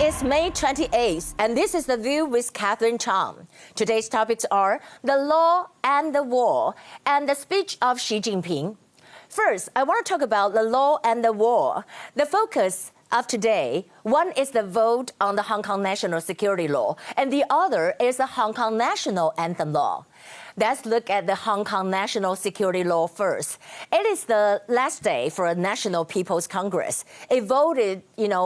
It's May 28th, and this is The View with Catherine Chang. Today's topics are the law and the war, and the speech of Xi Jinping. First, I want to talk about the law and the war. The focus of today, one is the vote on the Hong Kong National Security Law, and the other is the Hong Kong National Anthem Law. Let's look at the Hong Kong National Security Law first. It is the last day for a National People's Congress. It voted,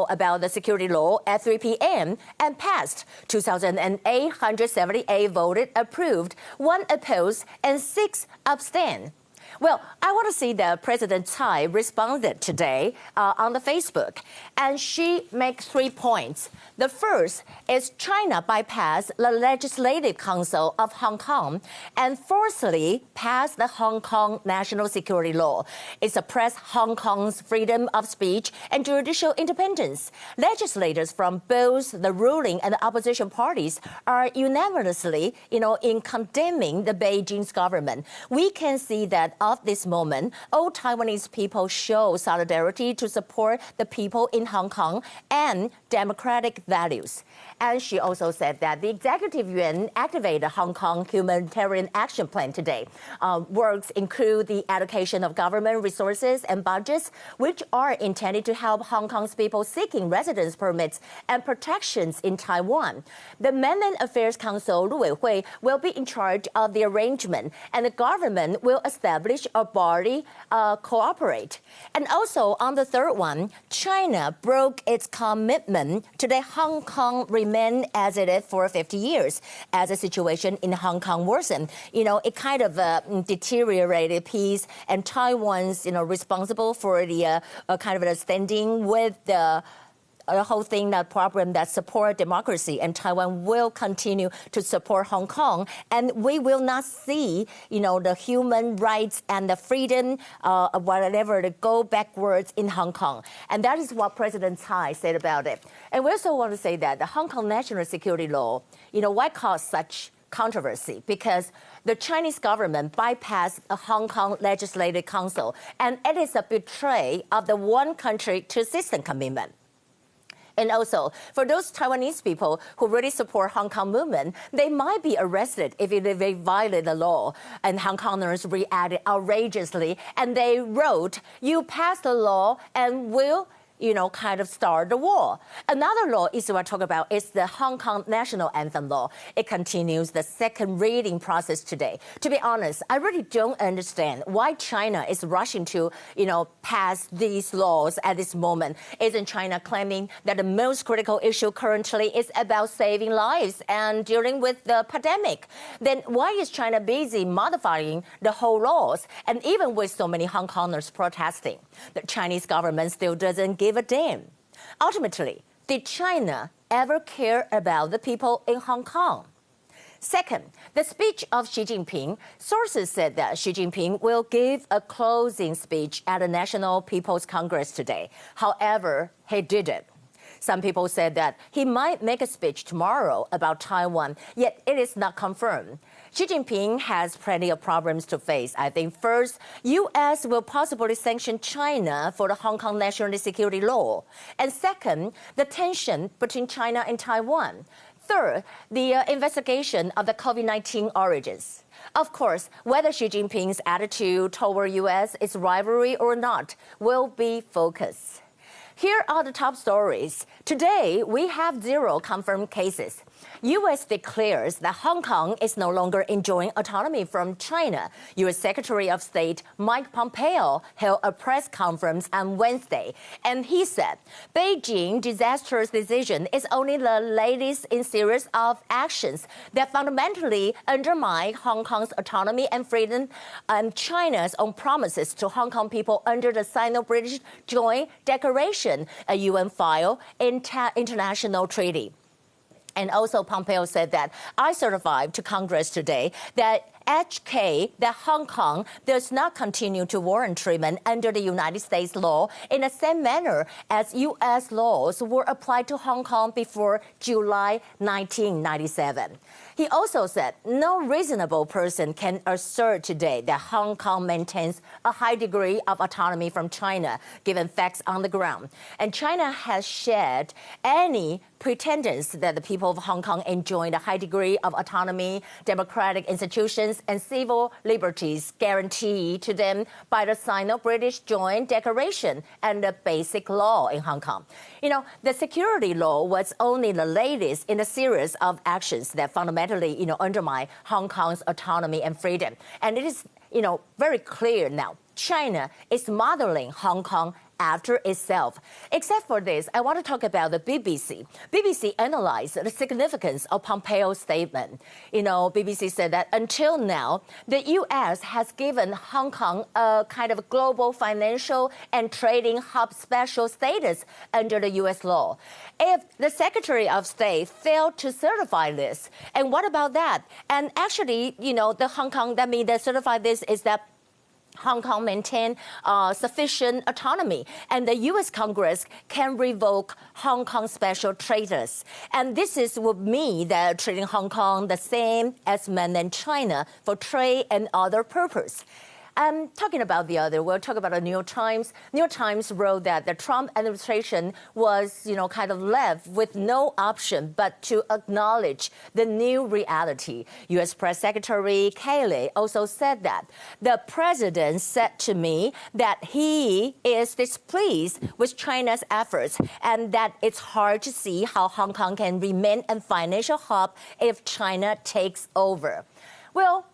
about the security law at 3 p.m. and passed. 2,878 voted approved, 1 opposed, and 6 abstained. Well, I want to see that President Tsai responded today on the Facebook, and she makes 3 points. The first is China bypassed the Legislative Council of Hong Kong and forcibly passed the Hong Kong National Security Law. It suppressed Hong Kong's freedom of speech and judicial independence. Legislators from both the ruling and the opposition parties are unanimously, in condemning the Beijing's government. We can see that at this moment, all Taiwanese people show solidarity to support the people in Hong Kong and democratic values. And she also said that the Executive Yuan activated the Hong Kong Humanitarian Action Plan today. Works include the allocation of government resources and budgets, which are intended to help Hong Kong's people seeking residence permits and protections in Taiwan. The Mainland Affairs Council, Lu Weihui, will be in charge of the arrangement, and the government will establish a body cooperate. And also on the third one, China broke its commitment to let Hong Kong remain as it is for 50 years. As the situation in Hong Kong worsened, it kind of deteriorated peace, and Taiwan's, responsible for the kind of standing with the whole thing, that problem that support democracy, and Taiwan will continue to support Hong Kong, and we will not see, the human rights and the freedom, whatever, to go backwards in Hong Kong. And that is what President Tsai said about it. And we also want to say that the Hong Kong National Security Law, why cause such controversy? Because the Chinese government bypassed the Hong Kong Legislative Council, and it is a betray of the one country, two system commitment. And also, for those Taiwanese people who really support Hong Kong movement, they might be arrested if they violate the law. And Hong Kongers reacted outrageously, and they wrote, "You passed the law and will kind of start the war." Another law is what I talk about is the Hong Kong National Anthem Law. It continues the second reading process today. To be honest, I really don't understand why China is rushing to, pass these laws at this moment. Isn't China claiming that the most critical issue currently is about saving lives and dealing with the pandemic? Then why is China busy modifying the whole laws? And even with so many Hong Kongers protesting, the Chinese government still doesn't give a damn. Ultimately, did China ever care about the people in Hong Kong? Second, the speech of Xi Jinping. Sources said that Xi Jinping will give a closing speech at the National People's Congress today. However, he didn't. Some people said that he might make a speech tomorrow about Taiwan, yet it is not confirmed. Xi Jinping has plenty of problems to face. I think first, U.S. will possibly sanction China for the Hong Kong National Security Law. And second, the tension between China and Taiwan. Third, the investigation of the COVID-19 origins. Of course, whether Xi Jinping's attitude toward U.S. is rivalry or not will be focused. Here are the top stories. Today, we have 0 confirmed cases. U.S. declares that Hong Kong is no longer enjoying autonomy from China. U.S. Secretary of State Mike Pompeo held a press conference on Wednesday, and he said Beijing's disastrous decision is only the latest in series of actions that fundamentally undermine Hong Kong's autonomy and freedom and China's own promises to Hong Kong people under the Sino-British Joint Declaration, a UN file international treaty. And also Pompeo said that I certified to Congress today that HK that Hong Kong does not continue to warrant treatment under the United States law in the same manner as U.S. laws were applied to Hong Kong before July 1997. He also said no reasonable person can assert today that Hong Kong maintains a high degree of autonomy from China, given facts on the ground. And China has shed any pretensions that the people of Hong Kong enjoy a high degree of autonomy, democratic institutions, and civil liberties guaranteed to them by the Sino-British Joint Declaration and the Basic Law in Hong Kong. You know, the security law was only the latest in a series of actions that fundamentally, undermine Hong Kong's autonomy and freedom. And it is, very clear now. China is modeling Hong Kong after itself. Except for this, I want to talk about the BBC. BBC analyzed the significance of Pompeo's statement. BBC said that until now, the U.S. has given Hong Kong a kind of global financial and trading hub special status under the U.S. law. If the Secretary of State failed to certify this, and what about that? And actually, the Hong Kong, that means that certify this is that Hong Kong maintain sufficient autonomy, and the U.S. Congress can revoke Hong Kong special status. And this would mean that treating Hong Kong the same as mainland China for trade and other purpose. Talking about we'll talk about the New York Times. New York Times wrote that the Trump administration was, kind of left with no option but to acknowledge the new reality. U.S. Press Secretary Kelly also said that the president said to me that he is displeased with China's efforts and that it's hard to see how Hong Kong can remain a financial hub if China takes over. Well,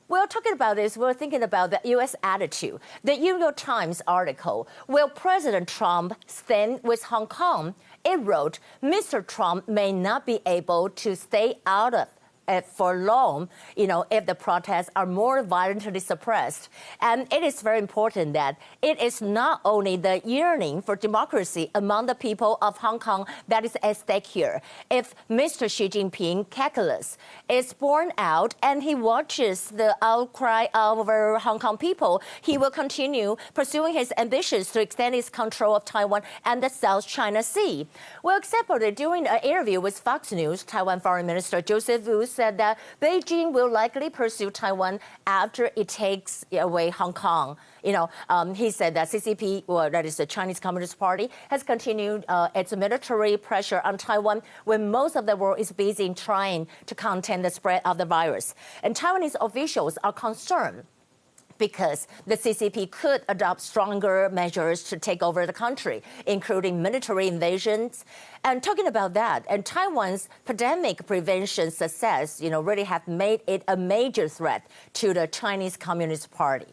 we're talking about this, we're thinking about the U.S. attitude. The New York Times article, will President Trump stand with Hong Kong? It wrote, Mr. Trump may not be able to stay out of it for long, if the protests are more violently suppressed. And it is very important that it is not only the yearning for democracy among the people of Hong Kong that is at stake here. If Mr. Xi Jinping calculus is borne out and he watches the outcry over Hong Kong people, he will continue pursuing his ambitions to extend his control of Taiwan and the South China Sea. Well, except for that, during an interview with Fox News, Taiwan Foreign Minister Joseph Wu said that Beijing will likely pursue Taiwan after it takes away Hong Kong. He said that CCP, or that is the Chinese Communist Party, has continued its military pressure on Taiwan when most of the world is busy in trying to contain the spread of the virus. And Taiwanese officials are concerned because the CCP could adopt stronger measures to take over the country, including military invasions. And talking about that, and Taiwan's pandemic prevention success, really have made it a major threat to the Chinese Communist Party.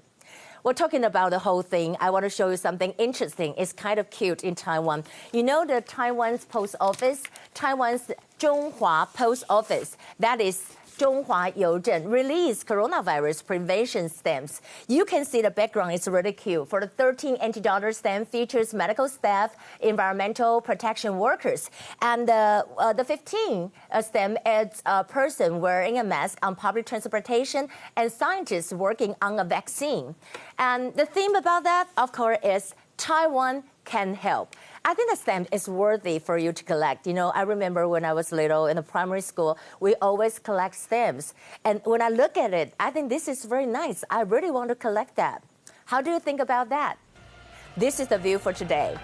We're talking about the whole thing. I want to show you something interesting. It's kind of cute in Taiwan. The Taiwan's post office, Taiwan's Zhonghua Post Office, that is Zhonghua Youzhen, released coronavirus prevention stamps. You can see the background is really cute. For the 13 anti-dollar stamp features medical staff, environmental protection workers. And the 15 stamp adds a person wearing a mask on public transportation and scientists working on a vaccine. And the theme about that, of course, is Taiwan can help. I think the stamp is worthy for you to collect. I remember when I was little in the primary school, we always collect stamps. And when I look at it, I think this is very nice. I really want to collect that. How do you think about that? This is The View for today.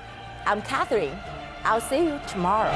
I'm Catherine. I'll see you tomorrow.